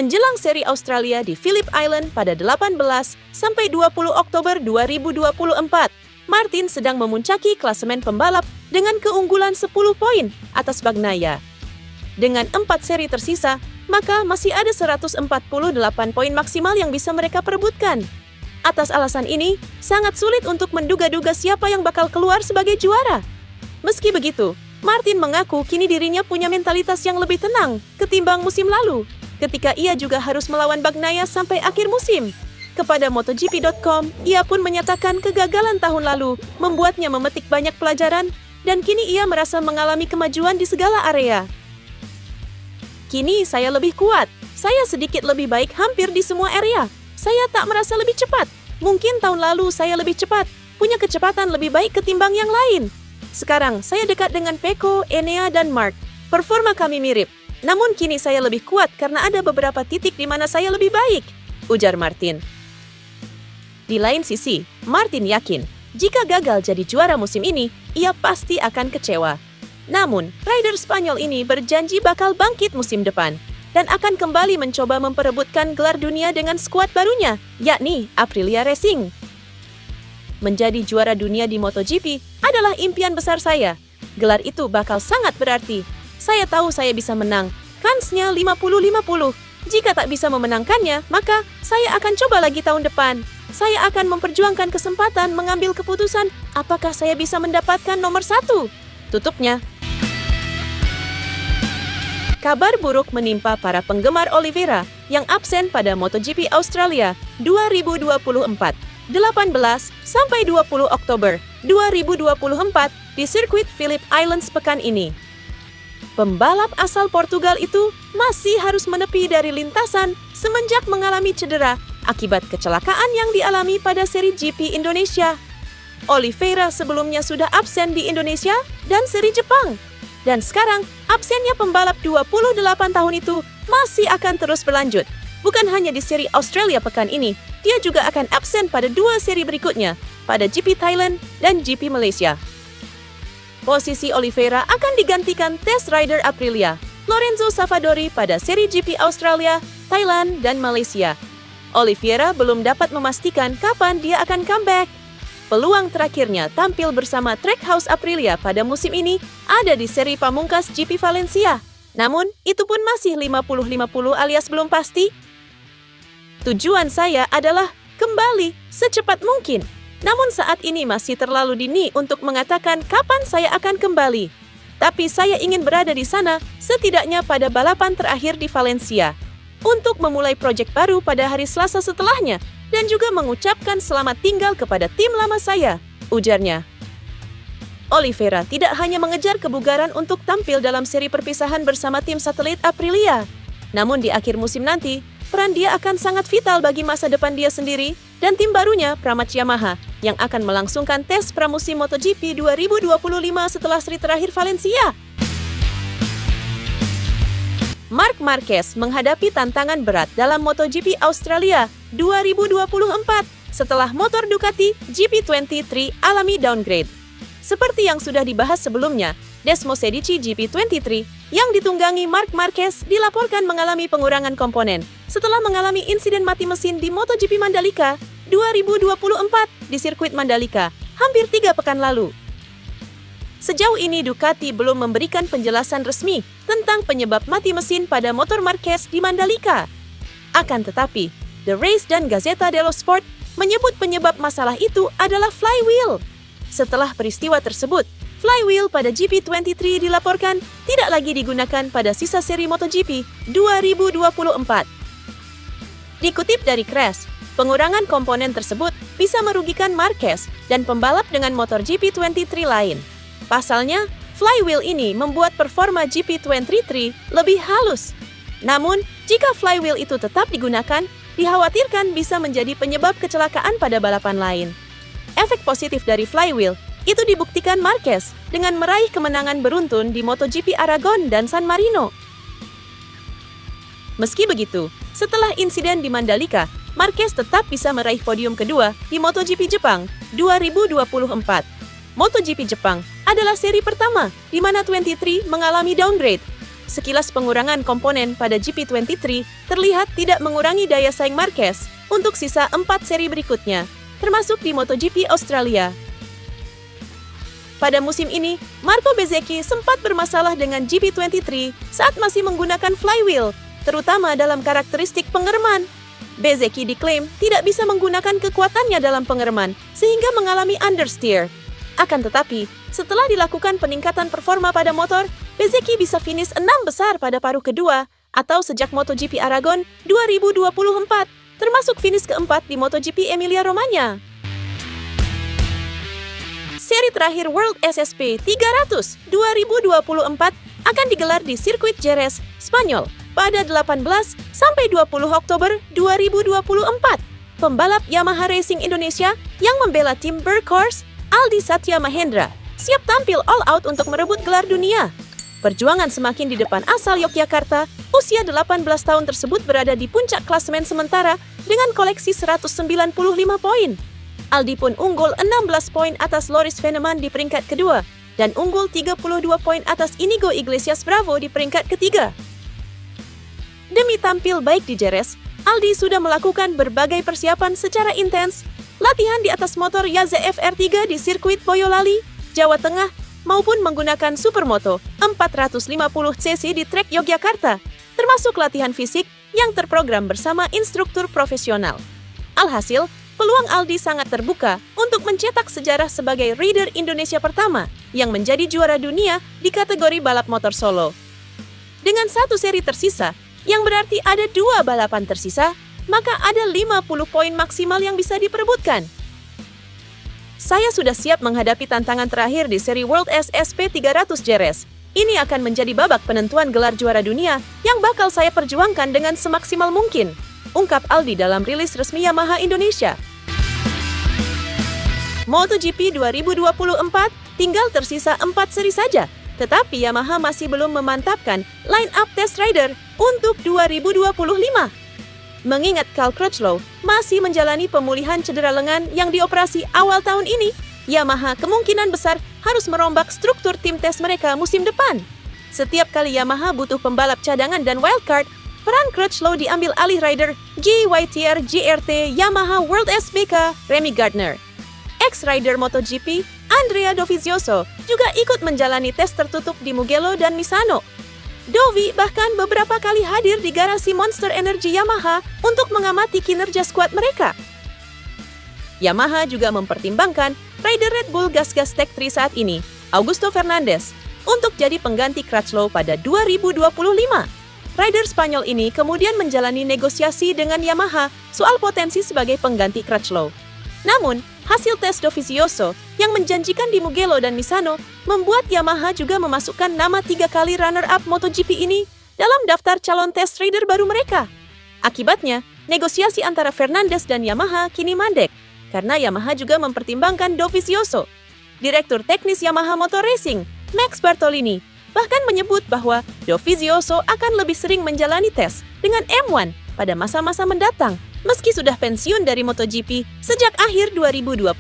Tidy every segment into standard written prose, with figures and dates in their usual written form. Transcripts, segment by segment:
menjelang seri Australia di Phillip Island pada 18 sampai 20 Oktober 2024. Martin sedang memuncaki klasemen pembalap dengan keunggulan 10 poin atas Bagnaia. Dengan 4 seri tersisa, maka masih ada 148 poin maksimal yang bisa mereka perebutkan. Atas alasan ini, sangat sulit untuk menduga-duga siapa yang bakal keluar sebagai juara. Meski begitu, Martin mengaku kini dirinya punya mentalitas yang lebih tenang ketimbang musim lalu, ketika ia juga harus melawan Bagnaia sampai akhir musim. Kepada MotoGP.com, ia pun menyatakan kegagalan tahun lalu membuatnya memetik banyak pelajaran dan kini ia merasa mengalami kemajuan di segala area. Kini saya lebih kuat, saya sedikit lebih baik hampir di semua area. Saya tak merasa lebih cepat. Mungkin tahun lalu saya lebih cepat, punya kecepatan lebih baik ketimbang yang lain. Sekarang saya dekat dengan Pecco, Enea, dan Marc. Performa kami mirip. Namun kini saya lebih kuat karena ada beberapa titik di mana saya lebih baik, ujar Martin. Di lain sisi, Martin yakin jika gagal jadi juara musim ini, ia pasti akan kecewa. Namun, rider Spanyol ini berjanji bakal bangkit musim depan dan akan kembali mencoba memperebutkan gelar dunia dengan skuad barunya, yakni Aprilia Racing. Menjadi juara dunia di MotoGP adalah impian besar saya. Gelar itu bakal sangat berarti. Saya tahu saya bisa menang, kansnya 50-50. Jika tak bisa memenangkannya, maka saya akan coba lagi tahun depan. Saya akan memperjuangkan kesempatan mengambil keputusan apakah saya bisa mendapatkan nomor 1. Tutupnya. Kabar buruk menimpa para penggemar Oliveira yang absen pada MotoGP Australia 2024, 18 sampai 20 Oktober 2024 di sirkuit Phillip Islands pekan ini. Pembalap asal Portugal itu masih harus menepi dari lintasan semenjak mengalami cedera akibat kecelakaan yang dialami pada seri GP Indonesia. Oliveira sebelumnya sudah absen di Indonesia dan seri Jepang. Dan sekarang, absennya pembalap 28 tahun itu masih akan terus berlanjut. Bukan hanya di seri Australia pekan ini, dia juga akan absen pada 2 seri berikutnya, pada GP Thailand dan GP Malaysia. Posisi Oliveira akan digantikan test rider Aprilia, Lorenzo Savadori pada seri GP Australia, Thailand, dan Malaysia. Oliveira belum dapat memastikan kapan dia akan comeback. Peluang terakhirnya tampil bersama Trackhouse Aprilia pada musim ini ada di seri pamungkas GP Valencia. Namun, itu pun masih 50-50 alias belum pasti. Tujuan saya adalah kembali secepat mungkin. Namun saat ini masih terlalu dini untuk mengatakan kapan saya akan kembali. Tapi saya ingin berada di sana setidaknya pada balapan terakhir di Valencia, untuk memulai proyek baru pada hari Selasa setelahnya, dan juga mengucapkan selamat tinggal kepada tim lama saya, ujarnya. Oliveira tidak hanya mengejar kebugaran untuk tampil dalam seri perpisahan bersama tim satelit Aprilia. Namun di akhir musim nanti, peran dia akan sangat vital bagi masa depan dia sendiri dan tim barunya Pramac Yamaha yang akan melangsungkan tes pramusim MotoGP 2025 setelah seri terakhir Valencia. Marc Marquez menghadapi tantangan berat dalam MotoGP Australia 2024 setelah motor Ducati GP23 alami downgrade. Seperti yang sudah dibahas sebelumnya, Desmosedici GP23 yang ditunggangi Marc Marquez dilaporkan mengalami pengurangan komponen setelah mengalami insiden mati mesin di MotoGP Mandalika 2024 di sirkuit Mandalika hampir 3 pekan lalu. Sejauh ini Ducati belum memberikan penjelasan resmi tentang penyebab mati mesin pada motor Marquez di Mandalika. Akan tetapi, The Race dan Gazzetta dello Sport menyebut penyebab masalah itu adalah flywheel. Setelah peristiwa tersebut, flywheel pada GP23 dilaporkan tidak lagi digunakan pada sisa seri MotoGP 2024. Dikutip dari Crash, pengurangan komponen tersebut bisa merugikan Marquez dan pembalap dengan motor GP23 lain. Pasalnya, flywheel ini membuat performa GP23 lebih halus. Namun, jika flywheel itu tetap digunakan, dikhawatirkan bisa menjadi penyebab kecelakaan pada balapan lain. Efek positif dari flywheel itu dibuktikan Marquez dengan meraih kemenangan beruntun di MotoGP Aragon dan San Marino. Meski begitu, setelah insiden di Mandalika, Marquez tetap bisa meraih podium kedua di MotoGP Jepang 2024. MotoGP Jepang adalah seri pertama di mana 23 mengalami downgrade. Sekilas pengurangan komponen pada GP23 terlihat tidak mengurangi daya saing Marquez untuk sisa 4 seri berikutnya, termasuk di MotoGP Australia. Pada musim ini, Marco Bezzecchi sempat bermasalah dengan GP23 saat masih menggunakan flywheel, terutama dalam karakteristik pengereman. Bezzecchi diklaim tidak bisa menggunakan kekuatannya dalam pengereman, sehingga mengalami understeer. Akan tetapi, setelah dilakukan peningkatan performa pada motor, Bezzecchi bisa finish 6 besar pada paruh kedua, atau sejak MotoGP Aragon 2024, termasuk finish keempat di MotoGP Emilia-Romagna. Seri terakhir World SSP 300 2024 akan digelar di sirkuit Jerez, Spanyol, pada 18 sampai 20 Oktober 2024. Pembalap Yamaha Racing Indonesia yang membela tim Berkhorse, Aldi Satya Mahendra, siap tampil all out untuk merebut gelar dunia. Perjuangan semakin di depan asal Yogyakarta, usia 18 tahun tersebut berada di puncak klasemen sementara dengan koleksi 195 poin. Aldi pun unggul 16 poin atas Loris Veneman di peringkat kedua dan unggul 32 poin atas Inigo Iglesias Bravo di peringkat ketiga. Demi tampil baik di Jerez, Aldi sudah melakukan berbagai persiapan secara intens, latihan di atas motor Yazef R3 di sirkuit Boyolali, Jawa Tengah, maupun menggunakan Supermoto 450cc di trek Yogyakarta, termasuk latihan fisik yang terprogram bersama instruktur profesional. Alhasil, peluang Aldi sangat terbuka untuk mencetak sejarah sebagai rider Indonesia pertama yang menjadi juara dunia di kategori balap motor solo. Dengan 1 seri tersisa, yang berarti ada 2 balapan tersisa, maka ada 50 poin maksimal yang bisa diperebutkan. Saya sudah siap menghadapi tantangan terakhir di seri World SSP 300 Jerez. Ini akan menjadi babak penentuan gelar juara dunia yang bakal saya perjuangkan dengan semaksimal mungkin, ungkap Aldi dalam rilis resmi Yamaha Indonesia. MotoGP 2024 tinggal tersisa 4 seri saja, tetapi Yamaha masih belum memantapkan line-up test rider untuk 2025. Mengingat Cal Crutchlow masih menjalani pemulihan cedera lengan yang dioperasi awal tahun ini, Yamaha kemungkinan besar harus merombak struktur tim tes mereka musim depan. Setiap kali Yamaha butuh pembalap cadangan dan wildcard, peran Crutchlow diambil alih rider JYTR GRT Yamaha World SBK Remy Gardner. Ex-rider MotoGP Andrea Dovizioso juga ikut menjalani tes tertutup di Mugello dan Misano. Dovi bahkan beberapa kali hadir di garasi Monster Energy Yamaha untuk mengamati kinerja skuad mereka. Yamaha juga mempertimbangkan rider Red Bull gas-gas Tech 3 saat ini, Augusto Fernandez, untuk jadi pengganti Crutchlow pada 2025. Rider Spanyol ini kemudian menjalani negosiasi dengan Yamaha soal potensi sebagai pengganti Crutchlow. Namun, hasil tes Dovizioso yang menjanjikan di Mugello dan Misano membuat Yamaha juga memasukkan nama 3 kali runner-up MotoGP ini dalam daftar calon test rider baru mereka. Akibatnya, negosiasi antara Fernandez dan Yamaha kini mandek, karena Yamaha juga mempertimbangkan Dovizioso. Direktur teknis Yamaha Motor Racing, Max Bartolini, bahkan menyebut bahwa Dovizioso akan lebih sering menjalani tes dengan M1 pada masa-masa mendatang, meski sudah pensiun dari MotoGP sejak akhir 2022.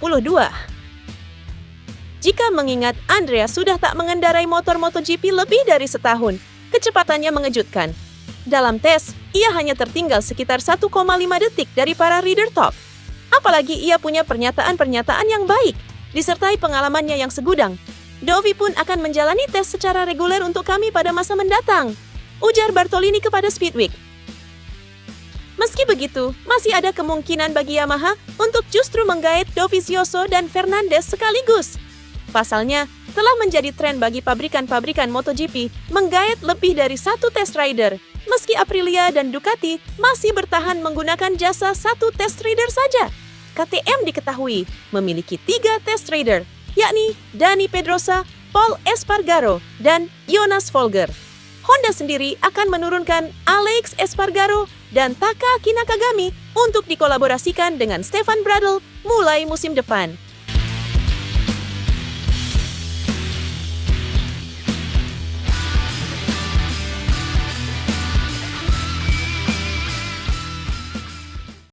Jika mengingat Andrea sudah tak mengendarai motor MotoGP lebih dari setahun, kecepatannya mengejutkan. Dalam tes, ia hanya tertinggal sekitar 1,5 detik dari para rider top. Apalagi ia punya pernyataan-pernyataan yang baik, disertai pengalamannya yang segudang. Dovi pun akan menjalani tes secara reguler untuk kami pada masa mendatang, ujar Bartolini kepada Speedweek. Meski begitu, masih ada kemungkinan bagi Yamaha untuk justru menggait Dovizioso dan Fernandez sekaligus. Pasalnya, telah menjadi tren bagi pabrikan-pabrikan MotoGP menggait lebih dari 1 test rider, meski Aprilia dan Ducati masih bertahan menggunakan jasa 1 test rider saja. KTM diketahui memiliki 3 test rider, yakni Dani Pedrosa, Paul Espargaro, dan Jonas Folger. Honda sendiri akan menurunkan Alex Espargaro dan Taka Kinakagami untuk dikolaborasikan dengan Stefan Bradl mulai musim depan.